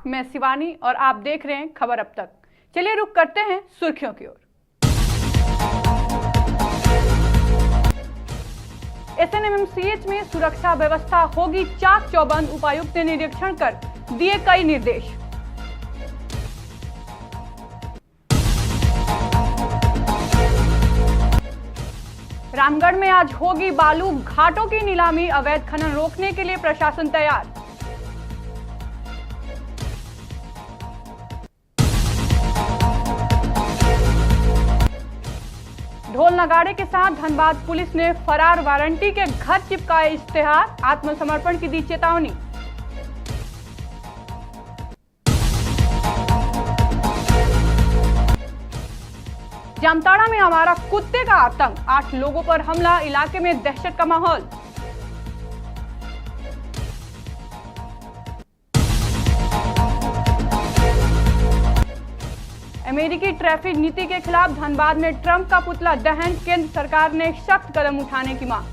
मैं शिवानी और आप देख रहे हैं खबर अब तक। चलिए रुक करते हैं सुर्खियों की ओर। एसएनएमसीएच में सुरक्षा व्यवस्था होगी चाक चौबंद, उपायुक्त ने निरीक्षण कर दिए कई निर्देश। रामगढ़ में आज होगी बालू घाटों की नीलामी, अवैध खनन रोकने के लिए प्रशासन तैयार। ढोल नगाड़े के साथ धनबाद पुलिस ने फरार वारंटी के घर चिपकाए इश्तेहार, आत्मसमर्पण की दी चेतावनी। जामताड़ा में आवारा कुत्ते का आतंक, 8 लोगों पर हमला, इलाके में दहशत का माहौल। अमेरिकी ट्रैफिक नीति के खिलाफ धनबाद में ट्रंप का पुतला दहन, केंद्र सरकार ने सख्त कदम उठाने की मांग।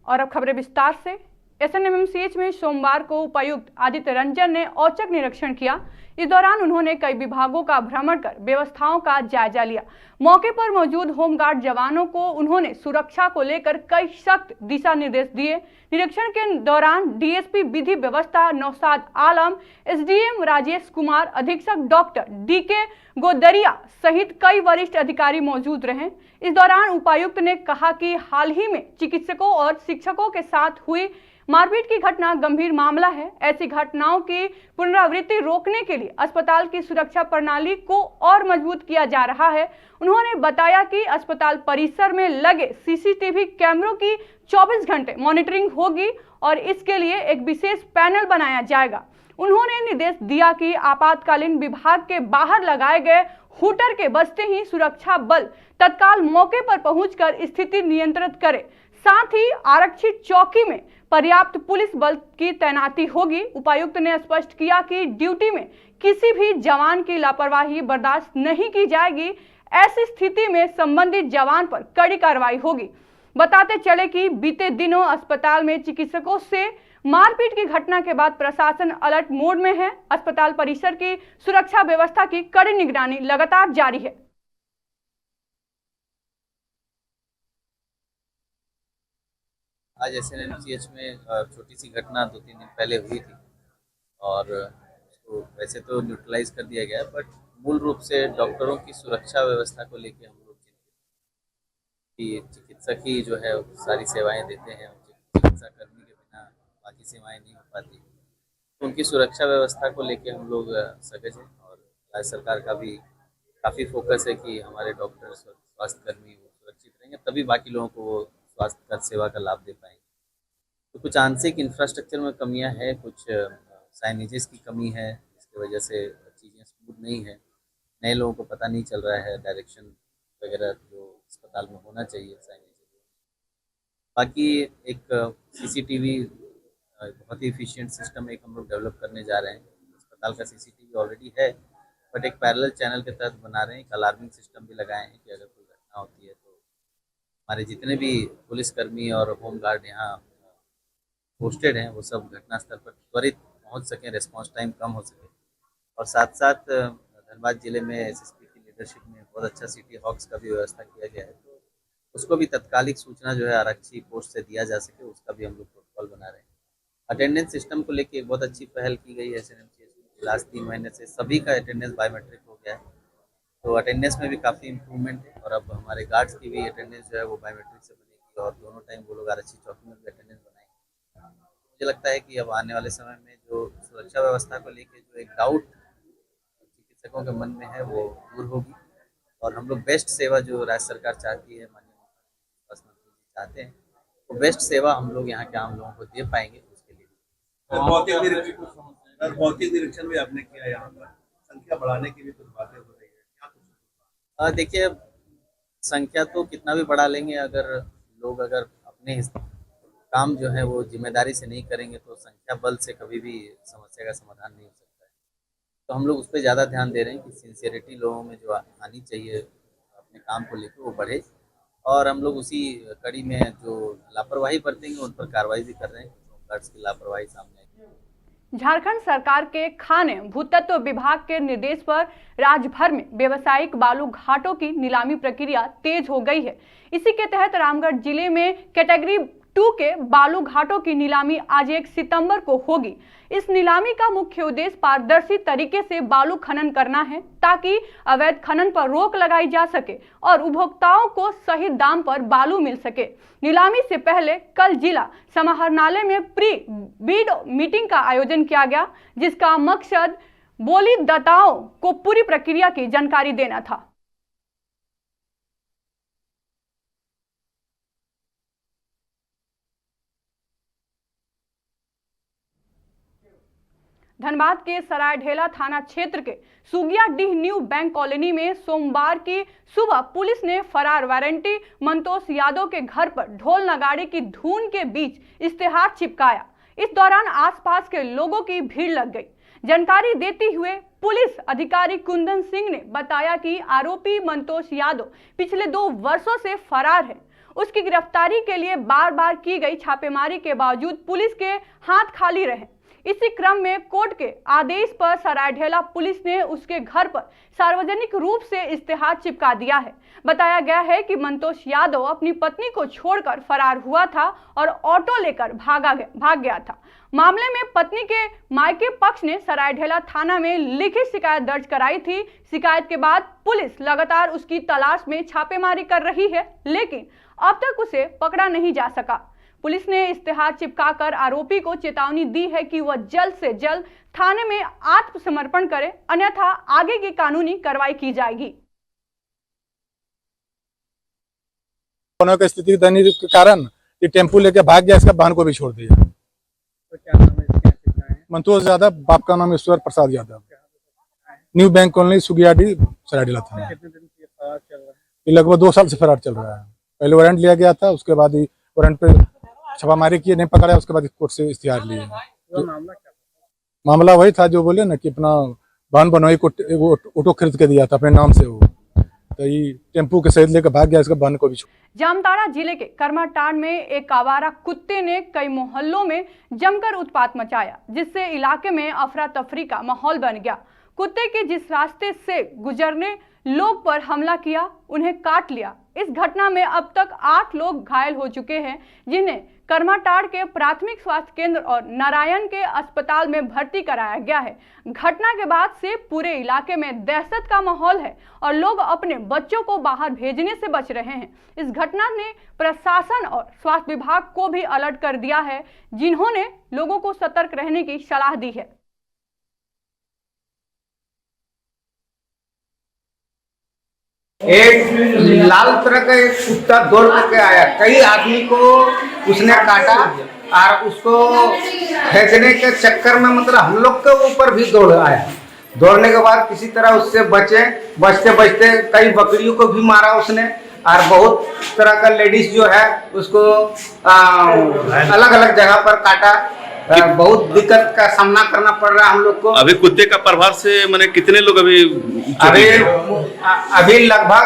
और अब खबरें विस्तार से। एसएनएमसीएच में सोमवार को उपायुक्त आदित्य रंजन ने औचक निरीक्षण किया। इस दौरान उन्होंने कई विभागों का भ्रमण कर व्यवस्थाओं का जायजा लिया। मौके पर मौजूद होमगार्ड जवानों को उन्होंने सुरक्षा को लेकर कई सख्त दिशा निर्देश दिए। निरीक्षण के दौरान डीएसपी विधि व्यवस्था नौशाद आलम, एसडीएम राजेश कुमार, अधीक्षक डॉक्टर डीके गोदरिया सहित कई वरिष्ठ अधिकारी मौजूद रहे। इस दौरान उपायुक्त ने कहा कि हाल ही में चिकित्सकों और शिक्षकों के साथ हुई मारपीट की घटना गंभीर मामला है। ऐसी घटनाओं की पुनरावृत्ति रोकने के लिए अस्पताल की सुरक्षा प्रणाली को और मजबूत किया जा रहा है। उन्होंने बताया कि अस्पताल परिसर में लगे सीसीटीवी कैमरों की 24 घंटे मॉनिटरिंग होगी और इसके लिए एक विशेष पैनल बनाया जाएगा। उन्होंने निर्देश दिया कि आपातकालीन विभाग के बाहर लगाए गए हूटर के बजते ही सुरक्षा बल तत्काल मौके पर पहुंचकर स्थिति नियंत्रित करे। साथ ही आरक्षित चौकी में पर्याप्त पुलिस बल की तैनाती होगी। उपायुक्त ने स्पष्ट किया कि ड्यूटी में किसी भी जवान की लापरवाही बर्दाश्त नहीं की जाएगी। ऐसी स्थिति में संबंधित जवान पर कड़ी कार्रवाई होगी। बताते चले कि बीते दिनों अस्पताल में चिकित्सकों से मारपीट की घटना के बाद प्रशासन अलर्ट मोड में है। अस्पताल परिसर की सुरक्षा व्यवस्था की कड़ी निगरानी लगातार जारी है। आज एसएनएमसीएच में छोटी सी घटना 2-3 दिन पहले हुई थी और उसको वैसे तो न्यूट्रलाइज कर दिया गया, बट मूल रूप से डॉक्टरों की सुरक्षा व्यवस्था को लेके हम लोग चिंतित कि चिकित्सक ही जो है सारी सेवाएं देते हैं। चिकित्सा कर्मी के बिना बाकी सेवाएं नहीं हो पाती, तो उनकी सुरक्षा व्यवस्था को लेके हम लोग सजग हैं और राज्य सरकार का भी काफ़ी फोकस है कि हमारे डॉक्टर स्वास्थ्य कर्मी वो सुरक्षित रहेंगे, तभी बाकी लोगों को वो स्वास्थ्य का सेवा का लाभ दे पाएंगे। तो कुछ आंशिक इंफ्रास्ट्रक्चर में कमियां हैं, कुछ साइनेजेस की कमी है, जिसकी वजह से चीज़ें स्मूथ नहीं है। नए लोगों को पता नहीं चल रहा है डायरेक्शन वगैरह जो अस्पताल में होना चाहिए साइनेज। बाकी एक सीसीटीवी बहुत ही इफिशिएंट सिस्टम एक हम लोग डेवलप करने जा रहे हैं। अस्पताल का सीसीटीवी ऑलरेडी है, बट एक पैरेलल चैनल के तहत बना रहे हैं। एक अलार्मिंग सिस्टम भी लगाए हैं कि अगर कोई घटना होती है तो हमारे जितने भी पुलिसकर्मी और होमगार्ड यहाँ पोस्टेड हैं वो सब घटनास्थल पर त्वरित पहुँच सकें, रिस्पॉन्स टाइम कम हो सके। और साथ साथ धनबाद जिले में एसएसपी की लीडरशिप में बहुत अच्छा सिटी हॉक्स का भी व्यवस्था किया गया है, तो उसको भी तत्कालिक सूचना जो है आरक्षी पोस्ट से दिया जा सके, उसका भी हम लोग प्रोटोकॉल बना रहे हैं। अटेंडेंस सिस्टम को लेके बहुत अच्छी पहल की गई है एसएनएमसीएच में। लास्ट 3 महीने से सभी का अटेंडेंस बायोमेट्रिक हो गया है, तो अटेंडेंस में भी काफ़ी इम्प्रूवमेंट है। और अब हमारे गार्ड्स की भी अटेंडेंस जो है वो बायोमेट्रिक से बनेगी और दोनों टाइम वो लोग आरक्षी चौकी में भी अटेंडेंस बनाएंगे। मुझे लगता है कि अब आने वाले समय में जो सुरक्षा व्यवस्था को लेके जो एक डाउट चिकित्सकों के मन में है वो दूर होगी और हम लोग बेस्ट सेवा जो राज्य सरकार चाहती है, माननीय स्वास्थ्य मंत्री जी चाहते हैं, वो बेस्ट सेवा हम लोग यहाँ के आम लोगों को दे पाएंगे। उसके लिए भौतिक निरीक्षण भी आपने किया, यहाँ पर संख्या बढ़ाने की भी कुछ बातें हो रही है, क्या कुछ? देखिए, संख्या तो कितना भी बढ़ा लेंगे, अगर लोग अगर अपने काम जो है वो जिम्मेदारी से नहीं करेंगे तो संख्या बल से कभी भी समस्या का समाधान नहीं हो सकता है। तो हम लोग उस पर ज़्यादा ध्यान दे रहे हैं कि सिंसियरिटी लोगों में जो आनी चाहिए अपने काम को लेकर वो बढ़े। और हम लोग उसी कड़ी में जो लापरवाही बरतेंगे उन पर कार्रवाई भी कर रहे हैं। होमगार्ड्स की लापरवाही सामने आई। झारखंड सरकार के खान एवं भूतत्व विभाग के निर्देश पर राज्य भर में व्यावसायिक बालू घाटों की नीलामी प्रक्रिया तेज हो गई है। इसी के तहत रामगढ़ जिले में कैटेगरी 2 के बालू घाटों की नीलामी आज 1 सितंबर को होगी। इस नीलामी का मुख्य उद्देश्य पारदर्शी तरीके से बालू खनन करना है ताकि अवैध खनन पर रोक लगाई जा सके और उपभोक्ताओं को सही दाम पर बालू मिल सके। नीलामी से पहले कल जिला समाहरणालय में प्री बीड मीटिंग का आयोजन किया गया, जिसका मकसद बोलीदाताओं को पूरी प्रक्रिया की जानकारी देना था। धनबाद के सरायढेला थाना क्षेत्र के सुगियाडीह न्यू बैंक कॉलोनी में सोमवार की सुबह पुलिस ने फरार वारंटी मंतोष यादव के घर पर ढोल नगाड़े की धुन के बीच इश्तेहार चिपकाया। इस दौरान आसपास के लोगों की भीड़ लग गई। जानकारी देते हुए पुलिस अधिकारी कुंदन सिंह ने बताया कि आरोपी मंतोष यादव पिछले 2 वर्षों से फरार है। उसकी गिरफ्तारी के लिए बार बार की गई छापेमारी के बावजूद पुलिस के हाथ खाली रहे। इसी क्रम में कोर्ट के आदेश पर सरायढेला पुलिस ने उसके घर पर सार्वजनिक रूप से इश्तेहार चिपका दिया है। बताया गया है कि मंतोष यादव अपनी पत्नी को छोड़कर फरार हुआ था और ऑटो लेकर भाग गया था। मामले में पत्नी के मायके पक्ष ने सरायढेला थाना में लिखित शिकायत दर्ज कराई थी। शिकायत के बाद पुलिस लगातार उसकी तलाश में छापेमारी कर रही है, लेकिन अब तक उसे पकड़ा नहीं जा सका। पुलिस ने इश्तेहार चिपकाकर आरोपी को चेतावनी दी है कि वह जल्द से जल्द थाने में आत्मसमर्पण करे, अन्यथा आगे की कानूनी कार्रवाई की जाएगी। दोनों की स्थिति दयनीय के कारण ये टेम्पू लेके भाग गया, इसका बहन को भी छोड़ दिया। तो क्या नाम है? मंतोष यादव, बाप का नाम Ishwar Prasad Yadav, new bank colony Sugiyadi Saraidhela थाना। कितने दिन से फरार चल रहा है? ये लगभग 2 साल से फरार चल रहा है। पहले वारंट लिया गया था, उसके बाद वारंट पे छापामारी किए, नहीं पकड़ा, उसके बाद कोर्ट से इश्तिहार लिए। तो मामला क्या था? मामला वही था जो बोले ना कि अपना बहन बनोई को ऑटो खरीद के दिया था अपने नाम से, वो तो ये टेम्पू के सहित लेकर भाग गया, इसका बहन को भी। जामताड़ा जिले के करमाटांड में एक आवारा कुत्ते ने कई मोहल्लों में जमकर उत्पात मचाया, जिससे इलाके में अफरा तफरी का माहौल बन गया। कुत्ते के जिस रास्ते से गुजरने लोग पर हमला किया, उन्हें काट लिया। इस घटना में अब तक 8 लोग घायल हो चुके हैं, जिन्हें करमाटांड के प्राथमिक स्वास्थ्य केंद्र और नारायण के अस्पताल में भर्ती कराया गया है। घटना के बाद से पूरे इलाके में दहशत का माहौल है और लोग अपने बच्चों को बाहर भेजने से बच रहे हैं। इस घटना ने प्रशासन और स्वास्थ्य विभाग को भी अलर्ट कर दिया है, जिन्होंने लोगों को सतर्क रहने की सलाह दी है। एक लाल तरह का एक कुत्ता दौड़ करके आया, कई आदमी को उसने काटा और उसको फेंकने के चक्कर में मतलब हम लोग के ऊपर भी दौड़ आया। दौड़ने के बाद किसी तरह उससे बचते बचते कई बकरियों को भी मारा उसने और बहुत तरह का लेडीज जो है उसको अलग अलग जगह पर काटा। बहुत दिक्कत का सामना करना पड़ रहा है हम लोग को। अभी कुत्ते का प्रभाव से मैंने कितने लोग अभी लगभग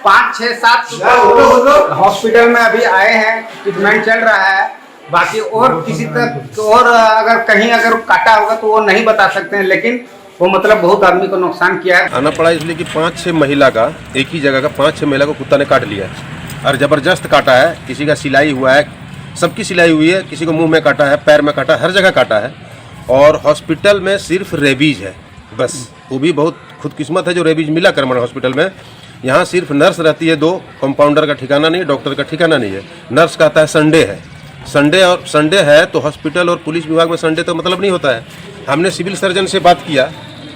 5, 6, 7 हॉस्पिटल में अभी आए हैं, ट्रीटमेंट चल रहा है। बाकी और किसी तक और अगर कहीं अगर काटा होगा तो वो नहीं बता सकते हैं, लेकिन वो मतलब बहुत आदमी को नुकसान किया है। आना पड़ा इसलिए कि 5-6 महिला का एक ही जगह का 5-6 महिला को कुत्ता ने काट लिया है और जबरदस्त काटा है। किसी का सिलाई हुआ है, सबकी सिलाई हुई है, किसी को मुंह में काटा है, पैर में काटा है, हर जगह काटा है। और हॉस्पिटल में सिर्फ रेबीज है बस। वो भी बहुत खुदकिस्मत है जो रेबीज मिला करमन हॉस्पिटल में। यहाँ सिर्फ नर्स रहती है 2, कंपाउंडर का ठिकाना नहीं है, डॉक्टर का ठिकाना नहीं है। नर्स कहता है संडे है, संडे है तो हॉस्पिटल और पुलिस विभाग में संडे तो मतलब नहीं होता है। हमने सिविल सर्जन से बात किया,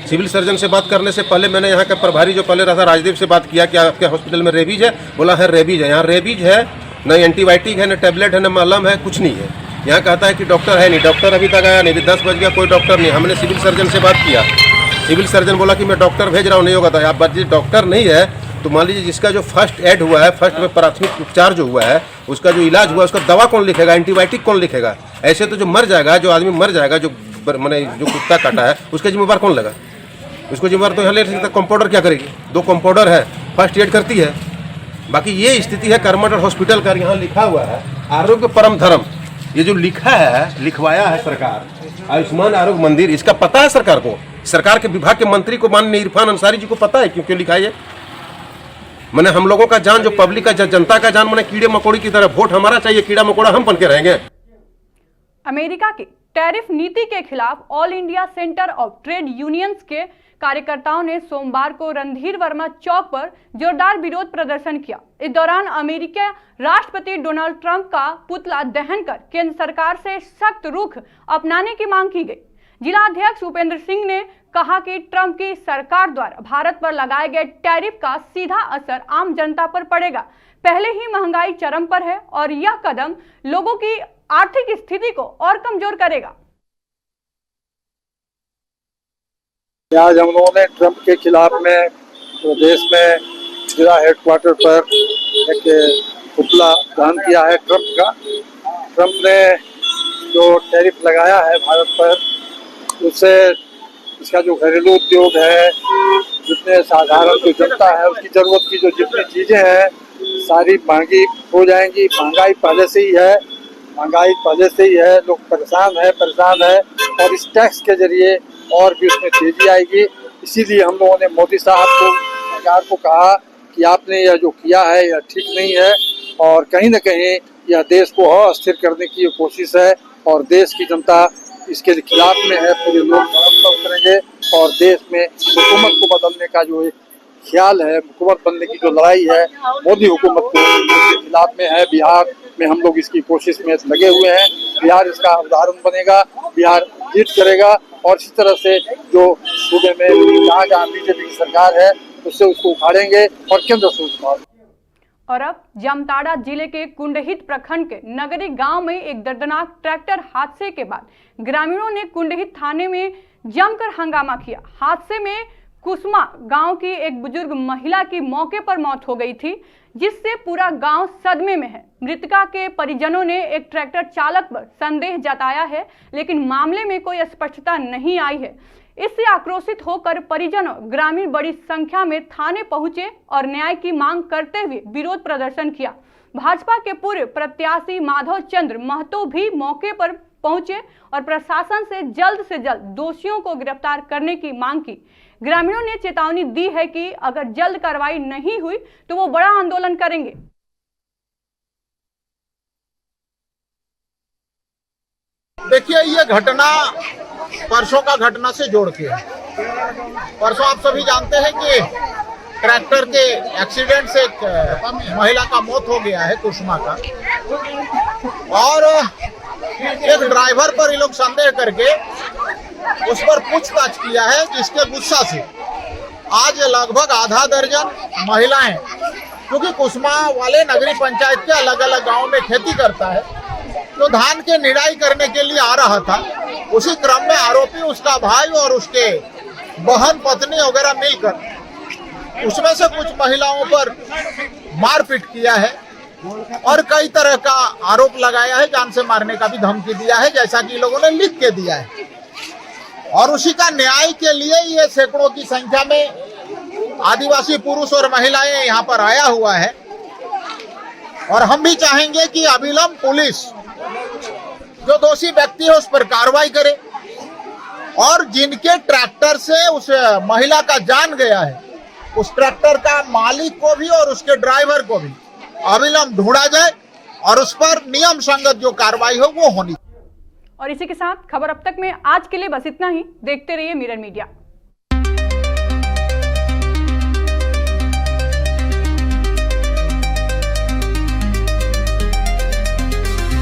सिविल सर्जन से बात करने से पहले मैंने यहाँ का प्रभारी जो पहले रहा था राजदेव से बात किया कि आपके हॉस्पिटल में रेबीज है। बोला है रेबीज है, यहाँ रेबीज है, न एंटीबायोटिक है, न टैबलेट है, न मलहम है, कुछ नहीं है। यहाँ कहता है कि डॉक्टर है नहीं, डॉक्टर अभी तक आया नहीं, 10 बज गया कोई डॉक्टर नहीं। हमने सिविल सर्जन से बात किया, सिविल सर्जन बोला कि मैं डॉक्टर भेज रहा हूँ, नहीं होगा। तो आप डॉक्टर नहीं है तो मान लीजिए जिसका जो फर्स्ट एड हुआ है, फर्स्ट में प्राथमिक उपचार जो हुआ है, उसका जो इलाज हुआ है, उसका दवा कौन लिखेगा, एंटीबायोटिक कौन लिखेगा? ऐसे तो जो मर जाएगा, जो आदमी मर जाएगा, जो मैंने जो कुत्ता काटा है, उसका जिम्मेवार कौन लगा? उसको जिम्मेवार तो यहाँ ले सकता। कंपाउंडर क्या करेगी? 2 कंपाउंडर है, फर्स्ट एड करती है, बाकी ये स्थिति है करमट हॉस्पिटल का, यहाँ लिखा हुआ है आरोग्य परम धर्म, ये जो लिखा है, लिखवाया है सरकार, आयुष्मान आरोग्य मंदिर, इसका पता है सरकार को, सरकार के विभाग के मंत्री को माननीय इरफान अंसारी जी को पता है क्यों लिखा है। मैंने हम लोगों का जान, जो पब्लिक का, जनता का जान, मैंने कीड़े मकोड़े की तरह वोट हमारा चाहिए, कीड़ा मकोड़ा हम बन के रहेंगे। अमेरिका की टैरिफ नीति के खिलाफ all India centre of trade unions के कार्यकर्ताओं ने सोमवार को रणधीर वर्मा चौक पर जोरदार विरोध प्रदर्शन किया। इस दौरान अमेरिकी राष्ट्रपति डोनाल्ड ट्रंप का पुतला दहन कर केंद्र सरकार से सख्त रुख अपनाने की मांग की गई। जिला अध्यक्ष उपेंद्र सिंह ने कहा कि ट्रंप की सरकार द्वारा भारत पर लगाए गए टैरिफ का सीधा असर आम जनता पर पड़ेगा। पहले ही महंगाई चरम पर है और यह कदम लोगों की आर्थिक स्थिति को और कमजोर करेगा। आज हम लोगों ने ट्रंप के खिलाफ में प्रदेश में जिला हेडक्वार्टर पर एक पुतला दहन किया है ट्रंप का। ट्रंप ने जो टैरिफ लगाया है भारत पर, उससे इसका जो घरेलू उद्योग है, जितने साधारण जो जनता है, उसकी ज़रूरत की जो जितनी चीज़ें हैं सारी महंगी हो जाएंगी। महंगाई पहले से ही है, लोग परेशान है और इस टैक्स के जरिए और भी उसमें तेजी आएगी। इसीलिए हम लोगों ने मोदी साहब को, सरकार को कहा कि आपने यह जो किया है यह ठीक नहीं है और कहीं न कहीं यह देश को और अस्थिर करने की कोशिश है और देश की जनता इसके खिलाफ में है। पूरे लोग सड़क पर उतरेंगे और देश में हुकूमत को बदलने का जो एक ख्याल है, हुकूमत बनने की जो लड़ाई है, मोदी हुकूमत के खिलाफ में है। बिहार में हम लोग इसकी कोशिश में लगे हुए हैं। बिहार इसका उदाहरण बनेगा, बिहार जीत करेगा और इसी तरह से जो सूबे में जहाँ बीजेपी की सरकार है उससे उसको उखाड़ेंगे और केंद्र से उखाड़ेंगे। और अब जामताड़ा जिले के कुंडहित प्रखंड के नगरी गांव में एक दर्दनाक ट्रैक्टर हादसे के बाद ग्रामीणों ने कुंडहित थाने में जमकर हंगामा किया। हादसे में कुसमा गांव की एक बुजुर्ग महिला की मौके पर मौत हो गई थी, जिससे पूरा गांव सदमे में है। मृतका के परिजनों ने एक ट्रैक्टर चालक पर संदेह जताया है, लेकिन मामले में कोई स्पष्टता नहीं आई है। इससे आक्रोशित होकर परिजनों ग्रामीण बड़ी संख्या में थाने पहुंचे और न्याय की मांग करते हुए विरोध प्रदर्शन किया। भाजपा के पूर्व प्रत्याशी माधव चंद्र महतो भी मौके पर पहुंचे और प्रशासन से जल्द दोषियों को गिरफ्तार करने की मांग की। ग्रामीणों ने चेतावनी दी है कि अगर जल्द कार्रवाई नहीं हुई तो वो बड़ा आंदोलन करेंगे। देखिए, ये घटना परसों का घटना से जोड़ के है। परसों आप सभी जानते हैं कि ट्रैक्टर के एक्सीडेंट से एक महिला का मौत हो गया है कुसमा का, और एक ड्राइवर पर ये लोग संदेह करके उस पर पूछताछ किया है, जिसके गुस्सा से आज लगभग आधा दर्जन महिलाएं, क्योंकि कुसमा वाले नगरी पंचायत के अलग अलग गांव में खेती करता है, तो धान के निराई करने के लिए आ रहा था। उसी क्रम में आरोपी, उसका भाई और उसके बहन पत्नी वगैरह मिलकर उसमें से कुछ महिलाओं पर मारपीट किया है और कई तरह का आरोप लगाया है, जान से मारने का भी धमकी दिया है, जैसा कि लोगों ने लिख के दिया है। और उसी का न्याय के लिए ये सैकड़ों की संख्या में आदिवासी पुरुष और महिलाएं यहाँ पर आया हुआ है। और हम भी चाहेंगे कि अविलंब पुलिस जो दोषी व्यक्ति है उस पर कार्रवाई करे, और जिनके ट्रैक्टर से उस महिला का जान गया है, उस ट्रैक्टर का मालिक को भी और उसके ड्राइवर को भी अविलंब ढूंढा जाए और उस पर नियम संगत जो कार्रवाई हो वो होनी। और इसी के साथ खबर अब तक में आज के लिए बस इतना ही। देखते रहिए मिरर मीडिया।